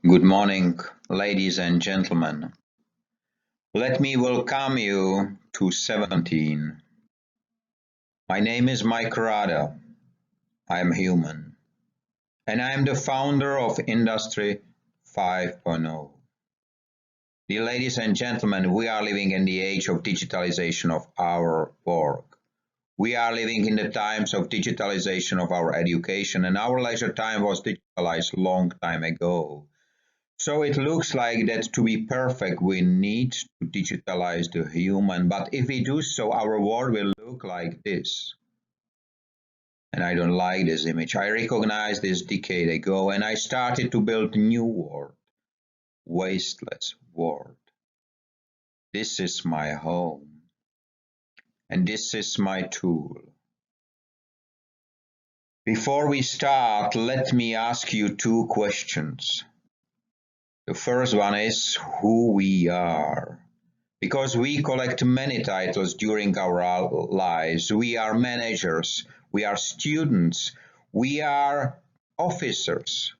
Good morning, ladies and gentlemen. Let me welcome you to 17. My name is Mike Rada. I am human, and I am the founder of Industry 5.0. Dear ladies and gentlemen, we are living in the age of digitalization of our work. We are living in the times of digitalization of our education, and our leisure time was digitalized long time ago. So it looks like that to be perfect, we need to digitalize the human. But if we do so, our world will look like this. And I don't like this image. I recognized this decade ago and I started to build a new world, wasteless world. This is my home. And this is my tool. Before we start, let me ask you two questions. The first one is who we are. Because we collect many titles during our lives. We are managers, we are students, we are officers,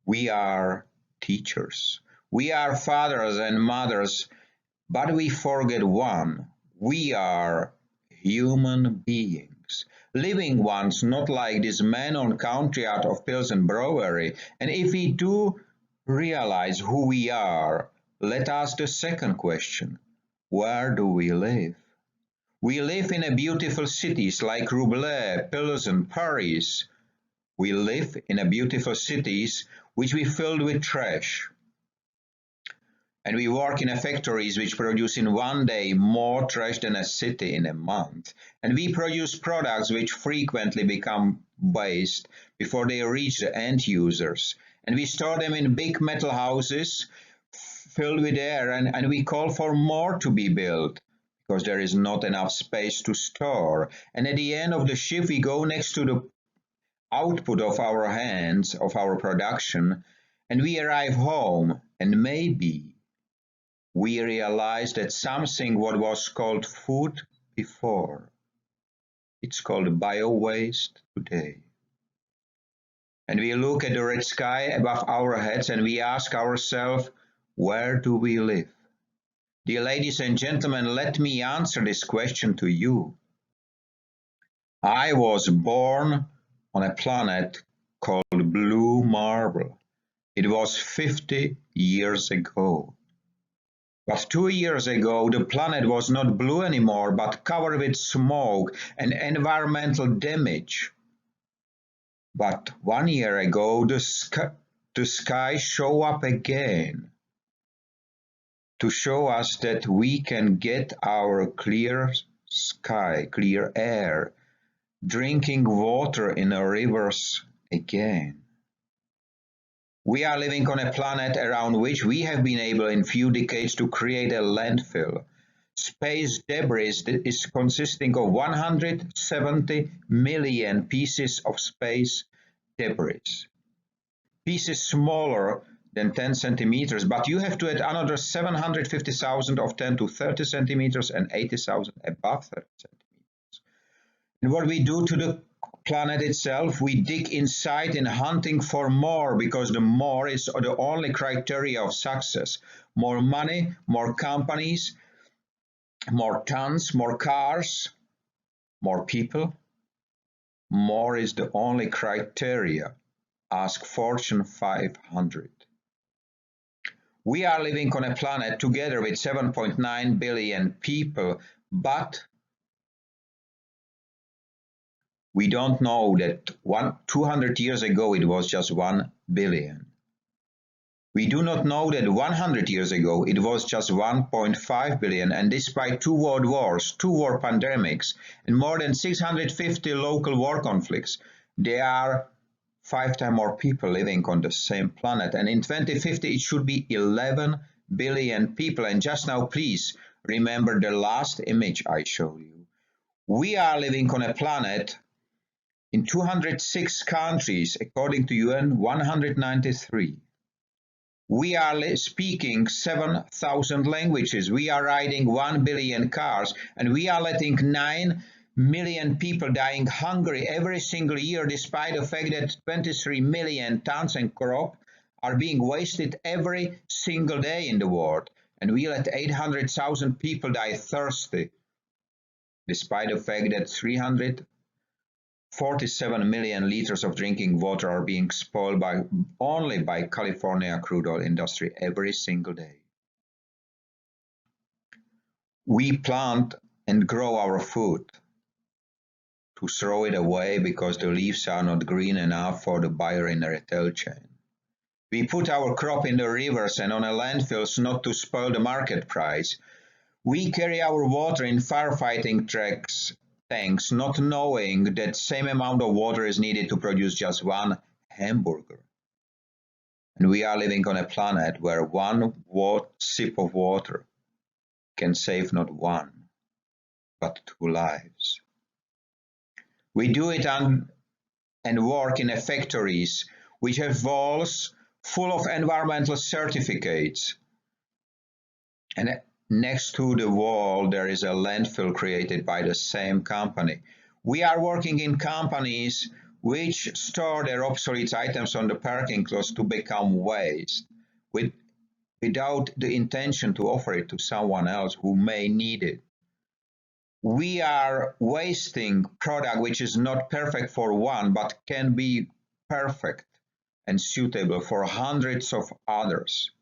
we are teachers, we are fathers and mothers, but we forget one. We are human beings. Living ones, not like this man on country out of Pilsen Brewery. And if we do realize who we are, let us ask the second question. Where do we live? We live in beautiful cities like Rublet, Pilsen, Paris. We live in beautiful cities which we filled with trash. And we work in factories which produce in one day more trash than a city in a month. And we produce products which frequently become waste before they reach the end users. And we store them in big metal houses filled with air, and we call for more to be built because there is not enough space to store. And at the end of the shift, we go next to the output of our hands, of our production, and we arrive home, and maybe we realize that something what was called food before, it's called bio-waste today. And we look at the red sky above our heads and we ask ourselves, where do we live? Dear ladies and gentlemen, let me answer this question to you. I was born on a planet called Blue Marble. It was 50 years ago. But 2 years ago, the planet was not blue anymore, but covered with smoke and environmental damage. But 1 year ago, the sky showed up again to show us that we can get our clear sky, clear air, drinking water in our rivers again. We are living on a planet around which we have been able in few decades to create a landfill. Space debris that is consisting of 170 million pieces of space debris. Pieces smaller than 10 centimeters, but you have to add another 750,000 of 10 to 30 centimeters and 80,000 above 30 centimeters. And what we do to the planet itself, we dig inside in hunting for more, because the more is the only criteria of success. More money, more companies, more tons, more cars, more people. More is the only criteria. Ask Fortune 500. We are living on a planet together with 7.9 billion people, but we don't know that 200 years ago it was just 1 billion. We do not know that 100 years ago it was just 1.5 billion, and despite 2 world wars, 2 war pandemics, and more than 650 local war conflicts, there are 5 times more people living on the same planet. And in 2050 it should be 11 billion people. And just now, please remember the last image I showed you. We are living on a planet in 206 countries, according to UN 193. We are speaking 7,000 languages. We are riding 1 billion cars, and we are letting 9 million people dying hungry every single year, despite the fact that 23 million tons and crop are being wasted every single day in the world, and we let 800,000 people die thirsty, despite the fact that 347 million liters of drinking water are being spoiled only by California crude oil industry every single day. We plant and grow our food to throw it away because the leaves are not green enough for the buyer in the retail chain. We put our crop in the rivers and on landfills not to spoil the market price. We carry our water in firefighting tanks, not knowing that same amount of water is needed to produce just one hamburger. And we are living on a planet where one sip of water can save not one, but two lives. We do it and work in factories which have walls full of environmental certificates. And next to the wall, there is a landfill created by the same company. We are working in companies which store their obsolete items on the parking lots to become waste, without the intention to offer it to someone else who may need it. We are wasting product which is not perfect for one, but can be perfect and suitable for hundreds of others.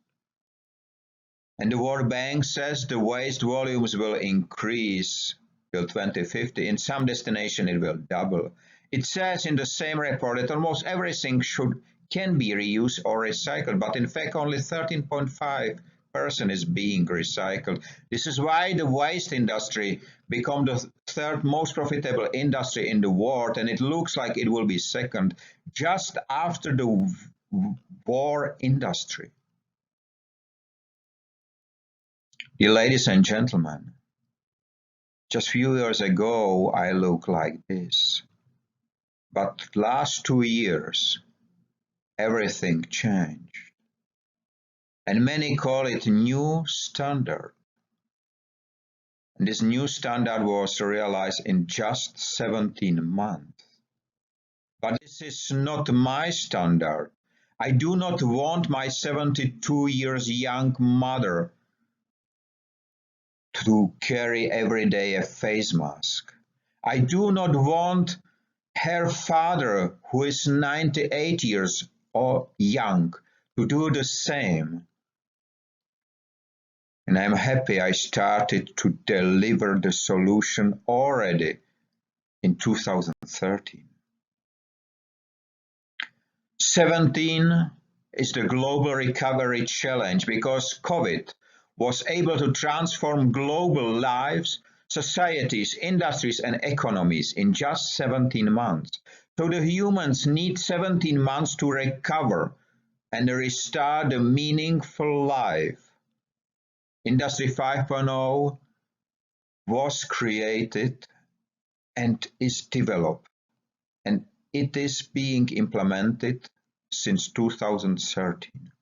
And the World Bank says the waste volumes will increase till 2050. In some destination, it will double. It says in the same report that almost everything can be reused or recycled, but in fact, only 13.5% is being recycled. This is why the waste industry became the third most profitable industry in the world, and it looks like it will be second, just after the war industry. Dear ladies and gentlemen, just a few years ago I looked like this, but last 2 years everything changed, and many call it new standard. And this new standard was realized in just 17 months. But this is not my standard. I do not want my 72 years young mother to carry every day a face mask. I do not want her father, who is 98 years or young, to do the same. And I'm happy I started to deliver the solution already in 2013. 17 is the global recovery challenge because COVID was able to transform global lives, societies, industries, and economies in just 17 months. So the humans need 17 months to recover and restart a meaningful life. Industry 5.0 was created and is developed, and it is being implemented since 2013.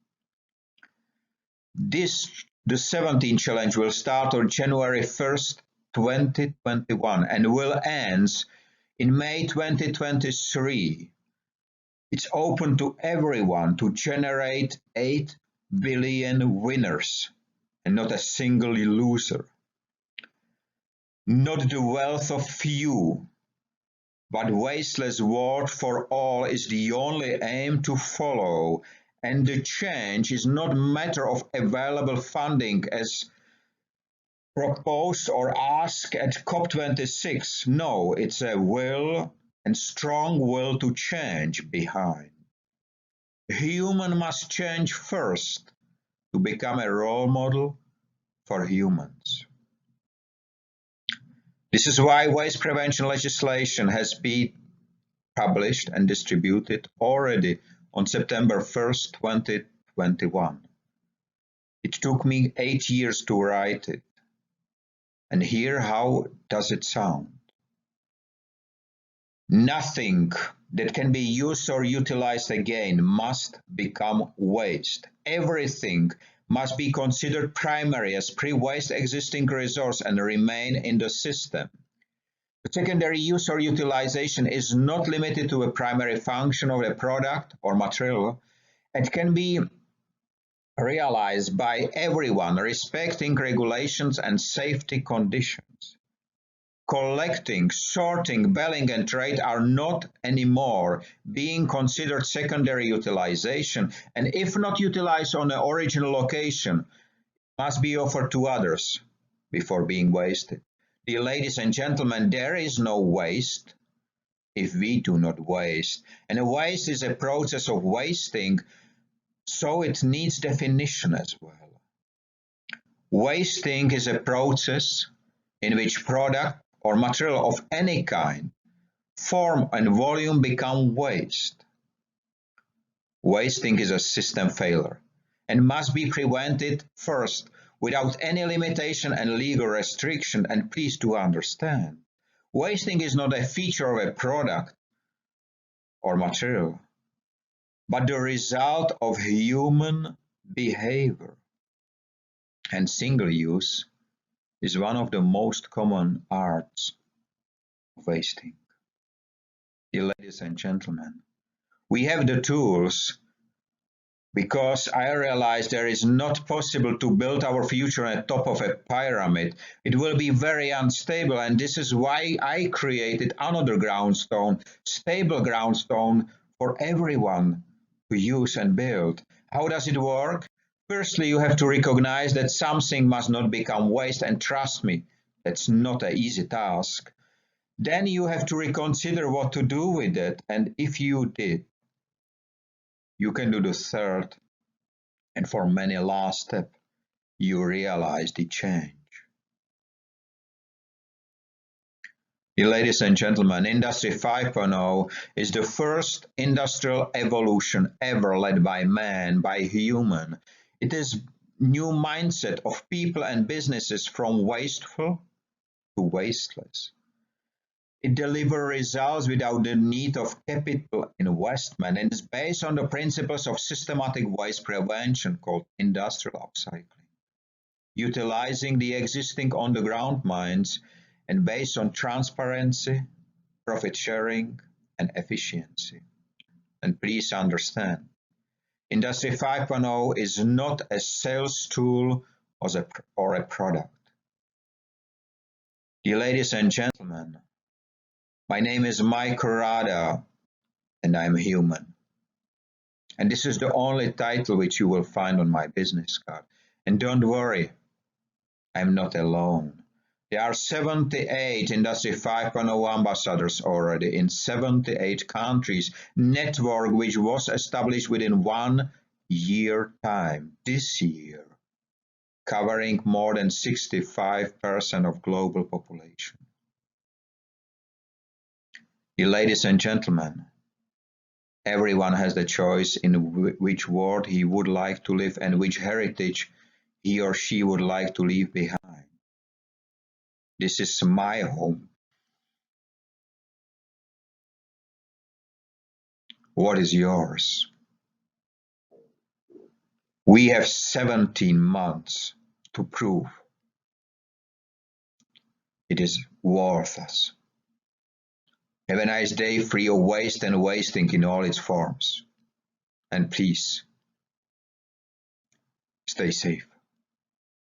The 17 challenge will start on January 1st, 2021 and will end in May 2023. It's open to everyone to generate 8 billion winners and not a single loser. Not the wealth of few, but wasteless world for all is the only aim to follow. And the change is not a matter of available funding as proposed or asked at COP26. No, it's a will and strong will to change behind. Human must change first to become a role model for humans. This is why waste prevention legislation has been published and distributed already on September 1st, 2021. It took me 8 years to write it. And here, how does it sound? Nothing that can be used or utilized again must become waste. Everything must be considered primary as pre-waste existing resource and remain in the system. The secondary use or utilization is not limited to a primary function of a product or material, It can be realized by everyone respecting regulations and safety conditions. Collecting, sorting, baling and trade are not anymore being considered secondary utilization, and if not utilized on the original location, must be offered to others before being wasted. Dear ladies and gentlemen, there is no waste if we do not waste. And a waste is a process of wasting, so it needs definition as well. Wasting is a process in which product or material of any kind, form and volume become waste. Wasting is a system failure and must be prevented first without any limitation and legal restriction. And please do understand, wasting is not a feature of a product or material, but the result of human behavior. And single use is one of the most common arts of wasting. Dear ladies and gentlemen, we have the tools because I realize there is not possible to build our future on the top of a pyramid. It will be very unstable, and this is why I created another groundstone, stable groundstone for everyone to use and build. How does it work? Firstly, you have to recognize that something must not become waste, and trust me, that's not an easy task. Then you have to reconsider what to do with it, and if you did, you can do the third, and for many last step, you realize the change. Dear ladies and gentlemen, Industry 5.0 is the first industrial evolution ever led by man, by human. It is new mindset of people and businesses from wasteful to wasteless. It delivers results without the need of capital investment and is based on the principles of systematic waste prevention called industrial upcycling, utilizing the existing on-the-ground mines and based on transparency, profit sharing, and efficiency. And please understand, Industry 5.0 is not a sales tool or a product. Dear ladies and gentlemen, my name is Mike Rada, and I'm human. And this is the only title which you will find on my business card. And don't worry, I'm not alone. There are 78 Industry 5.0 ambassadors already in 78 countries, network which was established within 1 year time, this year, covering more than 65% of global population. Dear ladies and gentlemen, everyone has the choice in which world he would like to live and which heritage he or she would like to leave behind. This is my home. What is yours? We have 17 months to prove it is worth us. Have a nice day free of waste and wasting in all its forms. And please, stay safe.